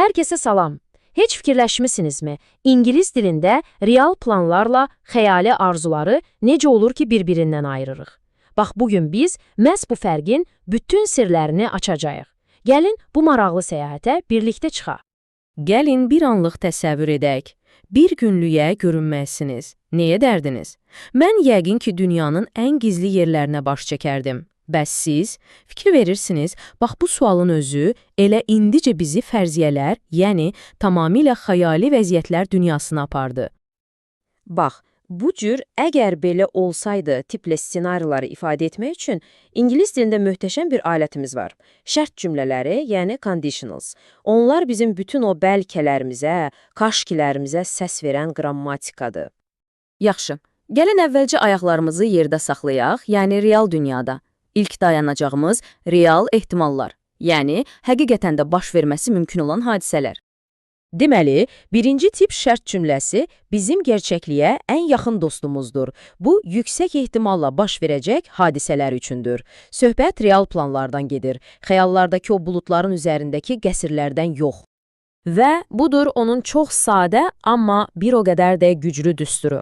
Herkese salam. Heç fikirləşmisinizmi? İngilis dilində real planlarla xəyali arzuları necə olur ki bir-birindən ayırırıq? Bax, bugün biz məhz bu fərqin bütün sirlərini açacağıq. Gəlin bu maraqlı səyahətə birlikdə çıxaq. Gəlin bir anlıq təsəvvür edək. Bir günlüyə görünməlisiniz. Nəyə dərdiniz? Mən yəqin ki, dünyanın ən gizli yerlərinə baş çəkərdim. Bəs siz? Fikir verirsiniz, bax bu sualın özü elə indicə bizi fərziyyələr, yəni tamamilə xəyali vəziyyətlər dünyasına apardı. Bax, bu cür əgər belə olsaydı tiplə ssenariləri ifadə etmək üçün İngilis dilində möhtəşəm bir alətimiz var. Şərt cümlələri, yəni conditionals. Onlar bizim bütün o bəlkələrimizə, kaşkilərimizə səs verən qrammatikadır. Yaxşı, gəlin əvvəlcə ayaqlarımızı yerdə saxlayaq, yəni real dünyada. İlk dayanacağımız real ehtimallar, yəni həqiqətən də baş verməsi mümkün olan hadisələr. Deməli, birinci tip şərt cümləsi bizim gerçəkliyə ən yaxın dostumuzdur. Bu, yüksək ehtimalla baş verəcək hadisələr üçündür. Söhbət real planlardan gedir, xəyallardakı o buludların üzərindəki qəsrlərdən yox. Və budur onun çox sadə, amma bir o qədər də güclü düsturu.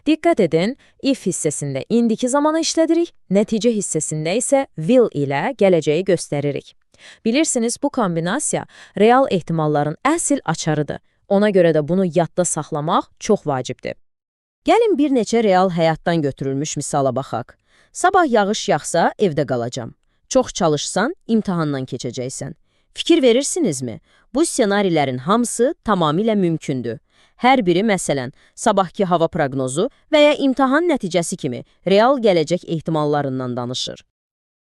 Diqqət edin, if hissəsində indiki zamanı işlədirik, nəticə hissəsində isə will ilə gələcəyi göstəririk. Bilirsiniz, bu kombinasiya real ehtimalların əsl açarıdır. Ona görə də bunu yadda saxlamaq çox vacibdir. Gəlin bir neçə real həyatdan götürülmüş misala baxaq. Sabah yağış yağsa evdə qalacam. Çox çalışsan imtahandan keçəcəksən. Fikir verirsinizmi? Bu ssenarilərin hamısı tamamilə mümkündür. Hər biri, məsələn, sabahki hava proqnozu və ya imtahan nəticəsi kimi real gələcək ehtimallarından danışır.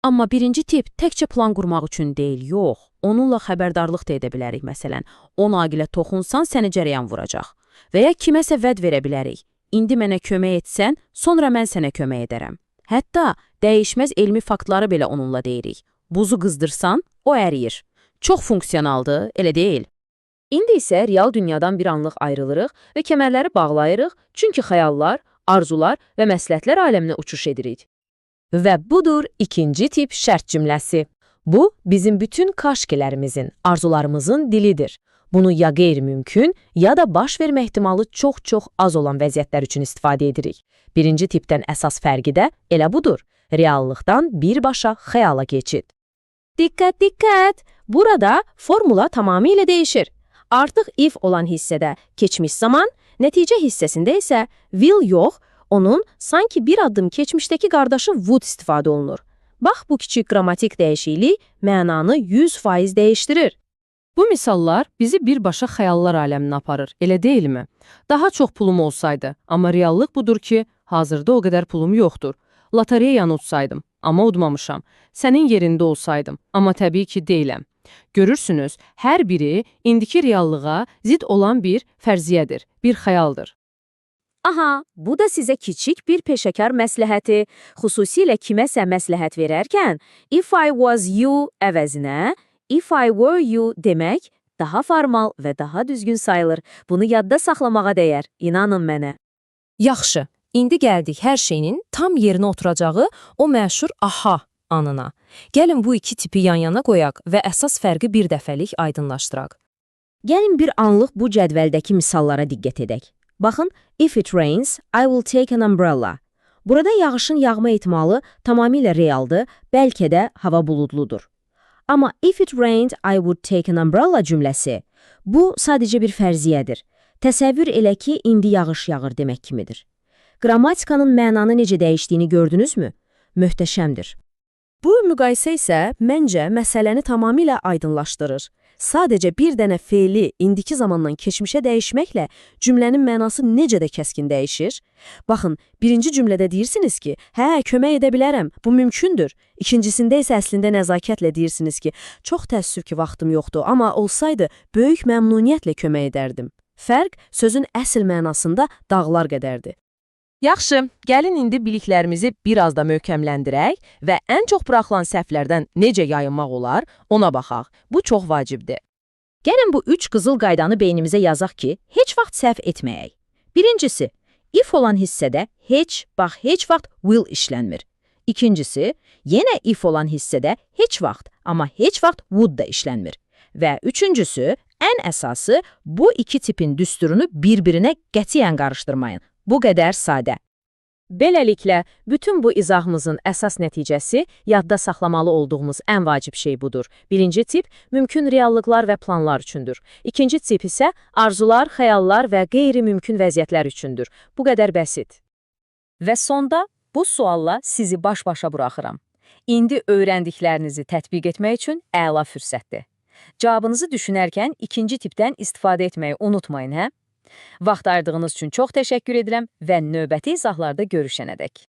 Amma birinci tip təkcə plan qurmaq üçün deyil, yox. Onunla xəbərdarlıq da edə bilərik, məsələn. O naqilə toxunsan səni cərəyan vuracaq. Və ya kiməsə vəd verə bilərik. İndi mənə kömək etsən, sonra mən sənə kömək edərəm. Hətta dəyişməz elmi faktları belə onunla deyirik. Buzu qızdırsan, o əriyir. Çox funksionaldır, elə deyil. İndi isə real dünyadan bir anlıq ayrılırıq və kəmərləri bağlayırıq, çünki xəyallar, arzular və məsləhətlər aləminə uçuş edirik. Və budur ikinci tip şərt cümləsi. Bu, bizim bütün kaşkilərimizin, arzularımızın dilidir. Bunu ya qeyri-mümkün, ya da baş vermə ehtimalı çox-çox az olan vəziyyətlər üçün istifadə edirik. Birinci tipdən əsas fərqi də elə budur. Reallıqdan birbaşa xəyala keçid. Diqqət, diqqət! Burada formula tamamilə dəyişir. Artıq if olan hissədə keçmiş zaman, nəticə hissəsində isə will yox, onun sanki bir addım keçmişdəki qardaşı would istifadə olunur. Bax, bu kiçik qrammatik dəyişiklik mənanı 100% dəyişdirir. Bu misallar bizi birbaşa xəyallar aləminə aparır, elə deyilmi? Daha çox pulum olsaydı, amma reallıq budur ki, hazırda o qədər pulum yoxdur. Lotereyanı utsaydım, amma udmamışam. Sənin yerində olsaydım, amma təbii ki, deyiləm. Görürsünüz, hər biri indiki reallığa zid olan bir fərziyyədir, bir xəyaldır. Aha, bu da sizə kiçik bir peşəkar məsləhəti, xüsusilə kiməsə məsləhət verərkən, if I was you əvəzinə, if I were you demək daha formal və daha düzgün sayılır. Bunu yadda saxlamağa dəyər, inanın mənə. Yaxşı, indi gəldik hər şeyin tam yerinə oturacağı o məşhur aha anına. Gəlin bu iki tipi yan-yana qoyaq və əsas fərqi bir dəfəlik aydınlaşdıraq. Gəlin bir anlıq bu cədvəldəki misallara diqqət edək. Baxın, if it rains, I will take an umbrella. Burada yağışın yağma ehtimalı tamamilə realdır, bəlkə də hava buludludur. Amma if it rained, I would take an umbrella cümləsi, bu sadəcə bir fərziyyədir. Təsəvvür elə ki, indi yağış yağır demək kimidir. Qrammatikanın mənanı necə dəyişdiyini gördünüzmü? Möhtəşəmdir. Bu müqayisə isə məncə məsələni tamamilə aydınlaşdırır. Sadəcə bir dənə feili indiki zamandan keçmişə dəyişməklə cümlənin mənası necə də kəskin dəyişir? Baxın, birinci cümlədə deyirsiniz ki, hə, kömək edə bilərəm, bu mümkündür. İkincisində isə əslində nəzakətlə deyirsiniz ki, çox təəssüf ki, vaxtım yoxdur, amma olsaydı, böyük məmnuniyyətlə kömək edərdim. Fərq sözün əsl mənasında dağlar qədərdir. Yaxşı, gəlin indi biliklərimizi biraz da möhkəmləndirək və ən çox buraxılan səhvlərdən necə yayınmaq olar, ona baxaq. Bu çox vacibdir. Gəlin bu 3 qızıl qaydanı beynimizə yazaq ki, heç vaxt səhv etməyək. Birincisi, if olan hissədə heç vaxt will işlənmir. İkincisi, yenə if olan hissədə heç vaxt, amma heç vaxt would da işlənmir. Və üçüncüsü, Ən əsası, bu iki tipin düsturunu bir-birinə qətiyyən qarışdırmayın. Bu qədər sadə. Beləliklə, bütün bu izahımızın əsas nəticəsi yadda saxlamalı olduğumuz ən vacib şey budur. Birinci tip mümkün reallıqlar və planlar üçündür. İkinci tip isə arzular, xəyallar və qeyri-mümkün vəziyyətlər üçündür. Bu qədər bəsit. Və sonda bu sualla sizi baş-başa buraxıram. İndi öyrəndiklərinizi tətbiq etmək üçün əla fürsətdir. Cavabınızı düşünərkən ikinci tipdən istifadə etməyi unutmayın, hə? Vaxt ayırdığınız üçün çox təşəkkür edirəm və növbəti izahlarda görüşənədək.